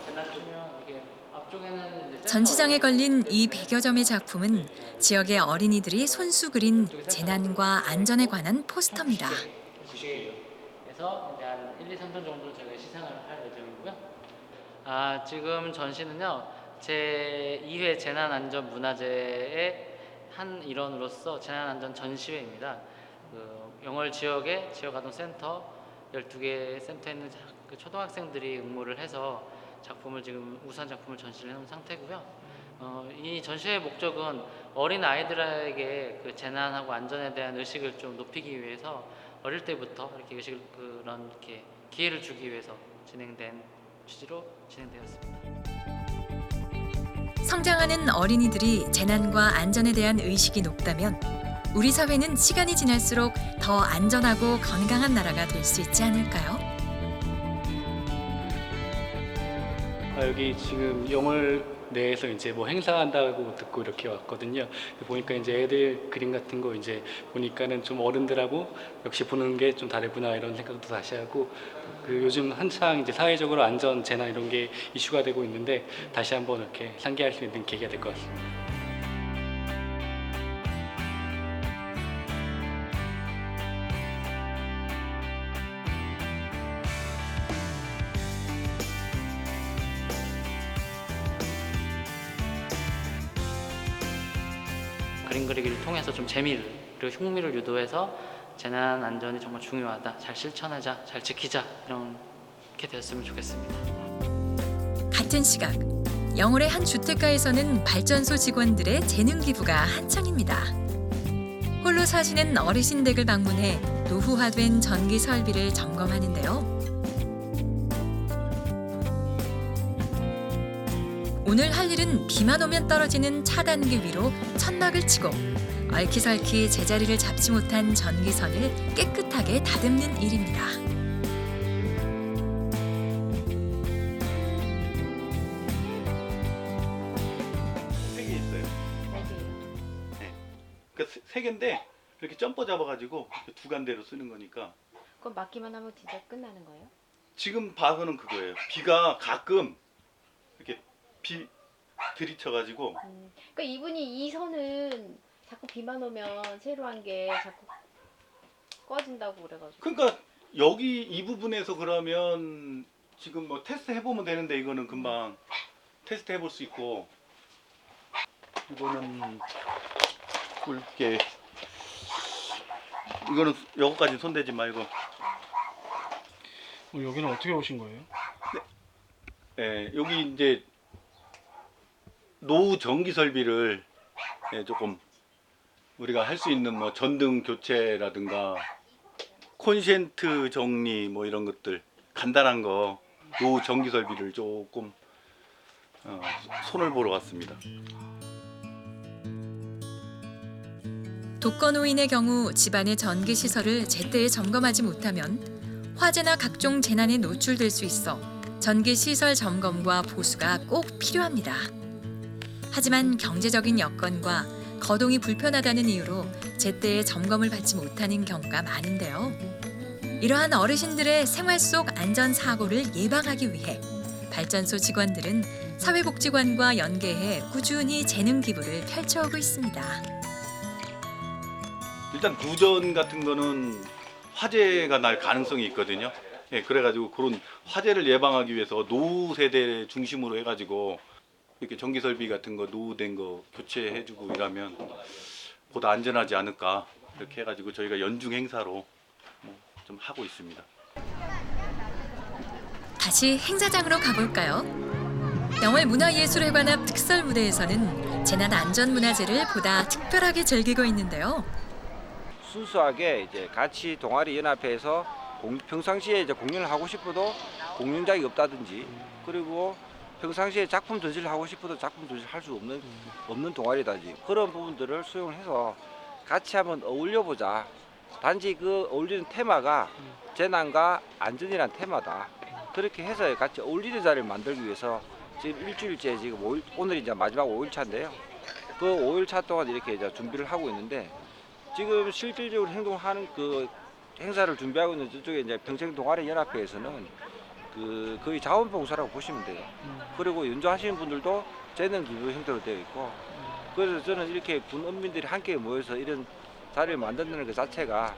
재난 쪽이면 이게 앞쪽에는 이제 전시장에 걸린 이 100여 점의 작품은 지역의 어린이들이 손수 그린 재난과 안전에 관한 포스터입니다. 그래서 이제 한 1, 2, 3톤 정도 저희가 시상을 할 예정이고요. 지금 전시는요. 제2회 재난안전문화제의 한 일원으로서 재난안전 전시회입니다. 영월 지역의 지역아동센터 12개 센터에 있는 그 초등학생들이 응모를 해서 작품을 지금 우수한 작품을 전시를 해놓은 상태고요. 이 전시회의 목적은 어린 아이들에게 그 재난하고 안전에 대한 의식을 좀 높이기 위해서 어릴 때부터 이렇게 의식을 그런 이렇게 기회를 주기 위해서 진행된 취지로 진행되었습니다. 성장하는 어린이들이 재난과 안전에 대한 의식이 높다면 우리 사회는 시간이 지날수록 더 안전하고 건강한 나라가 될 수 있지 않을까요? 여기 지금 영월 내에서 이제 뭐 행사한다고 듣고 이렇게 왔거든요. 보니까 이제 애들 그림 같은 거 이제 보니까는 좀 어른들하고 역시 보는 게 좀 다르구나 이런 생각도 다시 하고, 그 요즘 한창 이제 사회적으로 안전 재난 이런 게 이슈가 되고 있는데 다시 한번 이렇게 상기할 수 있는 계기가 될 것 같습니다. 그림 그리기를 통해서 좀 재미를 그리고 흥미를 유도해서 재난 안전이 정말 중요하다, 잘 실천하자, 잘 지키자 이렇게 되었으면 좋겠습니다. 같은 시각 영월의 한 주택가에서는 발전소 직원들의 재능 기부가 한창입니다. 홀로 사시는 어르신 댁을 방문해 노후화된 전기 설비를 점검하는데요. 오늘 할 일은 비만 오면 떨어지는 차단기 위로 천막을 치고 얼키설키 제자리를 잡지 못한 전기선을 깨끗하게 다듬는 일입니다. 세 개 있어요. 네. 그 세 개인데 이렇게 점퍼 잡아가지고 두 간대로 쓰는 거니까. 그럼 맞기만 하면 진짜 끝나는 거예요? 지금 봐서는 그거예요. 비가 가끔 이렇게 비 들이쳐가지고. 그러니까 이분이 이 선은 자꾸 비만 오면 새로 한 게 자꾸 꺼진다고 그래가지고. 그러니까 여기 이 부분에서 그러면 지금 뭐 테스트 해보면 되는데 이거는 금방 테스트 해볼 수 있고, 이거는 굵게, 이거는 여기까지 손대지 말고. 여기는 어떻게 오신 거예요? 네, 여기 이제 노후 전기 설비를 조금 우리가 할 수 있는 뭐 전등 교체라든가 콘센트 정리 뭐 이런 것들 간단한 거, 노후 전기 설비를 조금 손을 보러 갔습니다. 독거노인의 경우 집안의 전기 시설을 제때에 점검하지 못하면 화재나 각종 재난에 노출될 수 있어 전기 시설 점검과 보수가 꼭 필요합니다. 하지만 경제적인 여건과 거동이 불편하다는 이유로 제때에 점검을 받지 못하는 경우가 많은데요. 이러한 어르신들의 생활 속 안전 사고를 예방하기 위해 발전소 직원들은 사회복지관과 연계해 꾸준히 재능 기부를 펼쳐오고 있습니다. 일단 누전 같은 거는 화재가 날 가능성이 있거든요. 예, 그래가지고 그런 화재를 예방하기 위해서 노후 세대 중심으로 해가지고 이렇게 전기 설비 같은 거 노후된 거 교체해주고 이러면 보다 안전하지 않을까, 이렇게 해가지고 저희가 연중 행사로 좀 하고 있습니다. 다시 행사장으로 가볼까요? 영월문화예술회관 앞 특설 무대에서는 재난안전문화제를 보다 특별하게 즐기고 있는데요. 순수하게 이제 같이 동아리 연합회에서 평상시에 이제 공연을 하고 싶어도 공연장이 없다든지, 그리고 평상시에 작품 전시를 하고 싶어도 작품 전시를 할 수 없는 동아리다든지, 그런 부분들을 수용을 해서 같이 한번 어울려보자. 단지 그 어울리는 테마가 재난과 안전이란 테마다. 그렇게 해서 같이 어울리는 자리를 만들기 위해서 지금 일주일째, 지금 오늘이 이제 마지막 5일차인데요. 그 5일차 동안 이렇게 이제 준비를 하고 있는데, 지금 실질적으로 행동하는 그 행사를 준비하고 있는 저쪽에 이제 평생동아리연합회에서는 그 거의 자원봉사라고 보시면 돼요. 그리고 연주하시는 분들도 재능 기부 형태로 되어 있고, 그래서 저는 이렇게 군 언민들이 함께 모여서 이런 자리를 만든다는 것 자체가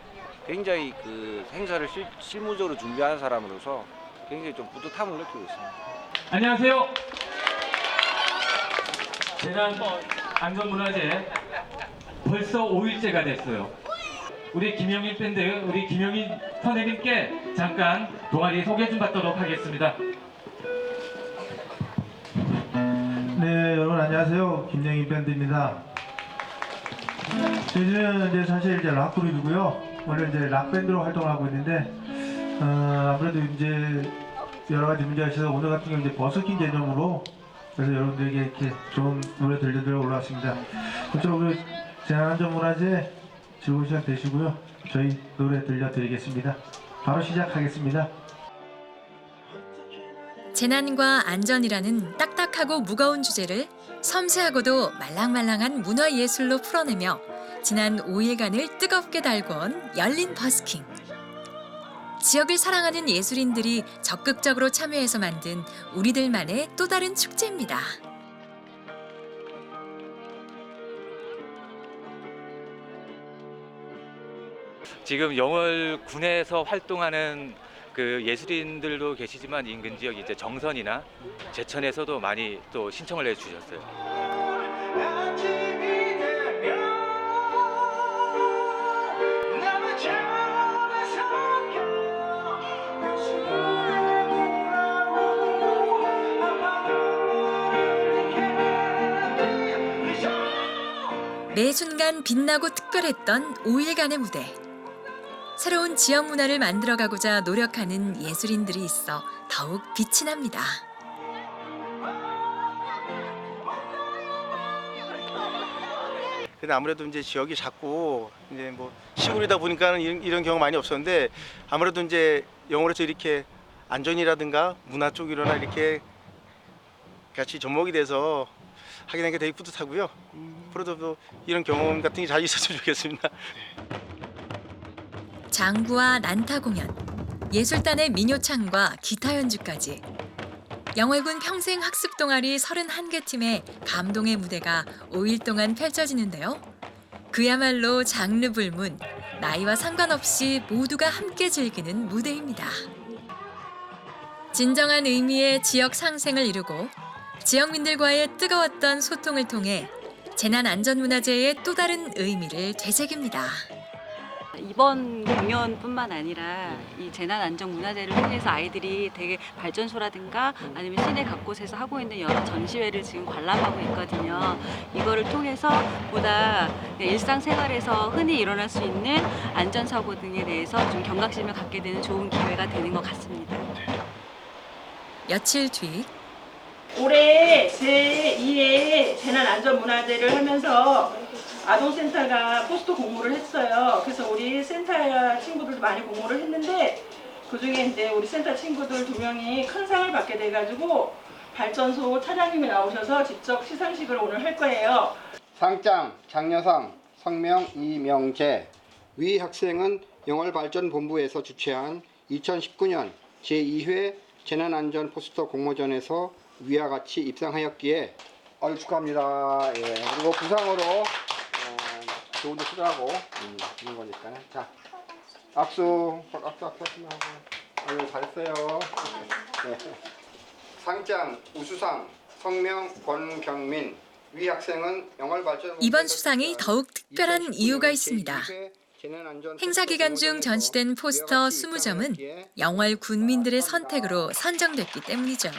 굉장히 그 행사를 실무적으로 준비하는 사람으로서 굉장히 좀 뿌듯함을 느끼고 있습니다. 안녕하세요. 재난안전문화제 벌써 5일째가 됐어요. 우리 김영인 밴드, 우리 김영인 선생님께 잠깐 동아리 소개 좀 받도록 하겠습니다. 네, 여러분 안녕하세요. 김영인 밴드입니다. 저희는 이제 사실 이제 락 그룹이고요. 오늘 이제 락 밴드로 활동을 하고 있는데, 아무래도 이제 여러 가지 문제가 있어서 오늘 같은 경우 이제 버스킹 개념으로, 그래서 여러분들에게 이렇게 좋은 노래 들려드려 올라왔습니다. 그렇죠. 우리 재난안전문화제 즐거운 시간 되시고요. 저희 노래 들려드리겠습니다. 바로 시작하겠습니다. 재난과 안전이라는 딱딱한 심각하고 무거운 주제를 섬세하고도 말랑말랑한 문화예술로 풀어내며 지난 5일간을 뜨겁게 달고 온 열린 버스킹. 지역을 사랑하는 예술인들이 적극적으로 참여해서 만든 우리들만의 또 다른 축제입니다. 지금 영월군에서 활동하는 그 예술인들도 계시지만 인근 지역 이제 정선이나 제천에서도 많이 또 신청을 해주셨어요. 매 순간 빛나고 특별했던 5일간의 무대. 새로운 지역 문화를 만들어가고자 노력하는 예술인들이 있어 더욱 빛이 납니다. 근데 아무래도 이제 지역이 작고 이제 뭐 시골이다 보니까는 이런 경우 많이 없었는데 아무래도 이제 영월에서 이렇게 안전이라든가 문화 쪽이로나 이렇게 같이 접목이 돼서 하게 된 게 되게 뿌듯하고요. 앞으로도 이런 경험 같은 게 잘 있었으면 좋겠습니다. 장구와 난타 공연, 예술단의 민요창과 기타 연주까지 영월군 평생 학습 동아리 31개 팀의 감동의 무대가 5일 동안 펼쳐지는데요. 그야말로 장르 불문, 나이와 상관없이 모두가 함께 즐기는 무대입니다. 진정한 의미의 지역 상생을 이루고 지역민들과의 뜨거웠던 소통을 통해 재난안전문화제의 또 다른 의미를 되새깁니다. 이번 공연뿐만 아니라 이 재난안전문화제를 통해서 아이들이 되게 발전소라든가 아니면 시내 각곳에서 하고 있는 여러 전시회를 지금 관람하고 있거든요. 이거를 통해서 보다 일상생활에서 흔히 일어날 수 있는 안전사고 등에 대해서 좀 경각심을 갖게 되는 좋은 기회가 되는 것 같습니다. 며칠 뒤 올해 제2회 재난안전문화제를 하면서 아동센터가 포스터 공모를 했어요. 그래서 우리 센터 친구들도 많이 공모를 했는데 그중에 이제 우리 센터 친구들 2명이 큰 상을 받게 돼가지고 발전소 차장님이 나오셔서 직접 시상식을 오늘 할 거예요. 상장, 장려상, 성명 이명재. 위 학생은 영월발전본부에서 주최한 2019년 제2회 재난안전 포스터 공모전에서 위와 같이 입상하였기에 축하합니다. 예, 그리고 부상으로 좋은 데 쓰라고 있는 거니까요. 자, 악수 하시면 하고. 잘했어요. 네. 상장, 우수상, 성명 권경민. 위 학생은 영월발전. 이번 수상이 더욱 특별한 이유가 있습니다. 행사 기간 중 전시된 포스터 20점은 영월 군민들의 선택으로 선정됐기 때문이죠.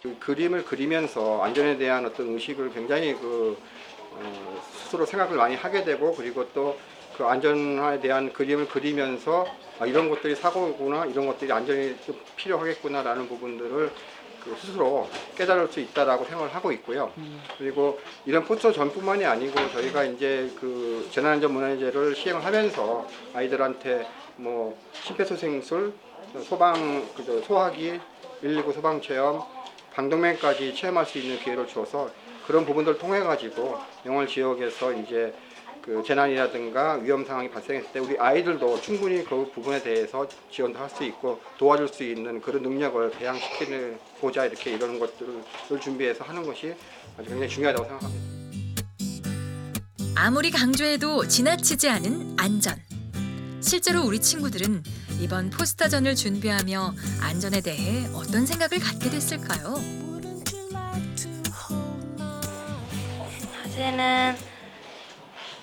그 그림을 그리면서 안전에 대한 어떤 의식을 굉장히 스스로 생각을 많이 하게 되고, 그리고 또 그 안전에 대한 그림을 그리면서 이런 것들이 사고구나, 이런 것들이 안전이 좀 필요하겠구나라는 부분들을 스스로 깨달을 수 있다라고 생각을 하고 있고요. 그리고 이런 포스터 전뿐만이 아니고 저희가 이제 그 재난안전문화제를 시행을 하면서 아이들한테 뭐 심폐소생술, 소화기, 119 소방체험, 방독면까지 체험할 수 있는 기회를 주어서 그런 부분들을 통해 가지고 영월 지역에서 이제 그 재난이라든가 위험 상황이 발생했을 때 우리 아이들도 충분히 그 부분에 대해서 지원도 할 수 있고 도와줄 수 있는 그런 능력을 배양시키고자 이렇게 이런 것들을 준비해서 하는 것이 아주 굉장히 중요하다고 생각합니다. 아무리 강조해도 지나치지 않은 안전. 실제로 우리 친구들은 이번 포스터전을 준비하며 안전에 대해 어떤 생각을 갖게 됐을까요? 사실은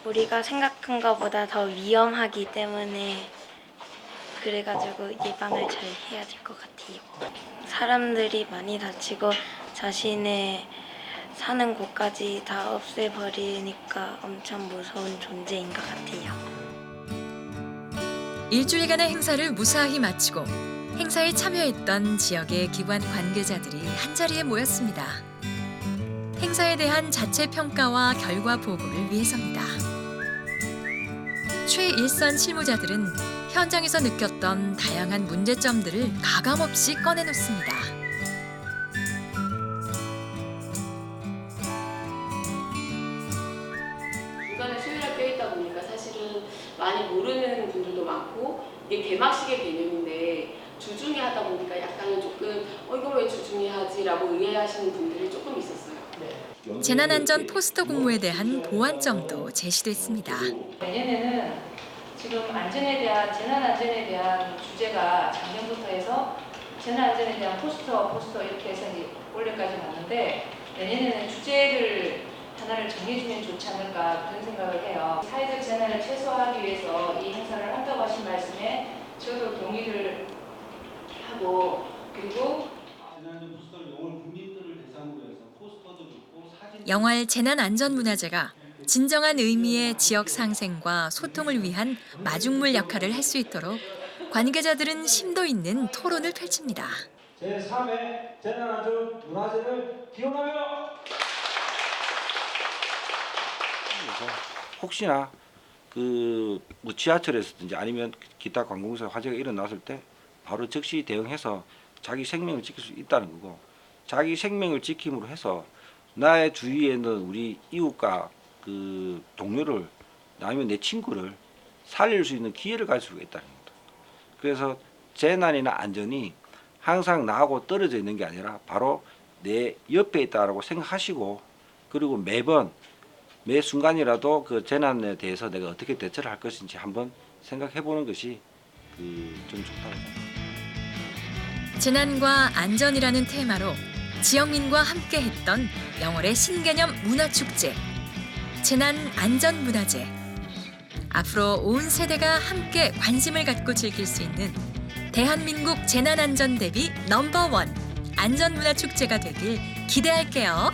우리가 생각한 것보다 더 위험하기 때문에 그래가지고 예방을 잘 해야 될 것 같아요. 사람들이 많이 다치고 자신의 사는 곳까지 다 없애버리니까 엄청 무서운 존재인 것 같아요. 일주일간의 행사를 무사히 마치고 행사에 참여했던 지역의 기관 관계자들이 한자리에 모였습니다. 행사에 대한 자체 평가와 결과 보고를 위해서입니다. 최일선 실무자들은 현장에서 느꼈던 다양한 문제점들을 가감없이 꺼내놓습니다. 많이 모르는 분들도 많고 이게 개막식의 개념인데 주중에 하다 보니까 약간은 조금 이걸 왜 주중에 하지라고 의아해하시는 분들이 조금 있었어요. 재난안전 포스터 공모에 대한 보완점도 제시됐습니다. 내년에는 지금 안전에 대한 재난안전에 대한 주제가 작년부터 해서 재난안전에 대한 포스터 이렇게 해서 이제 올해까지 왔는데 내년에는 주제를 하나를 정해주면 좋지 않을까 그런 생각을 해요. 사회적 재난을 최소화하기 위해서 이 행사를 한다고 하신 말씀에 저도 동의를 하고 그리고 영월 재난안전문화제가 진정한 의미의 지역 상생과 소통을 위한 마중물 역할을 할 수 있도록 관계자들은 심도 있는 토론을 펼칩니다. 제3회 재난안전문화제를 기원하며 혹시나 뭐 지하철에서든지 아니면 기타 관공서 화재가 일어났을 때 바로 즉시 대응해서 자기 생명을 지킬 수 있다는 거고, 자기 생명을 지킴으로 해서 나의 주위에 있는 우리 이웃과 동료를 아니면 내 친구를 살릴 수 있는 기회를 가질 수가 있다는 겁니다. 그래서 재난이나 안전이 항상 나하고 떨어져 있는 게 아니라 바로 내 옆에 있다라고 생각하시고, 그리고 매 순간이라도 그 재난에 대해서 내가 어떻게 대처를 할 것인지 한번 생각해 보는 것이 좀 좋다고 생각합니다. 재난과 안전이라는 테마로 지역민과 함께 했던 영월의 신개념 문화축제, 재난안전문화제. 앞으로 온 세대가 함께 관심을 갖고 즐길 수 있는 대한민국 재난안전 대비 넘버원 안전문화축제가 되길 기대할게요.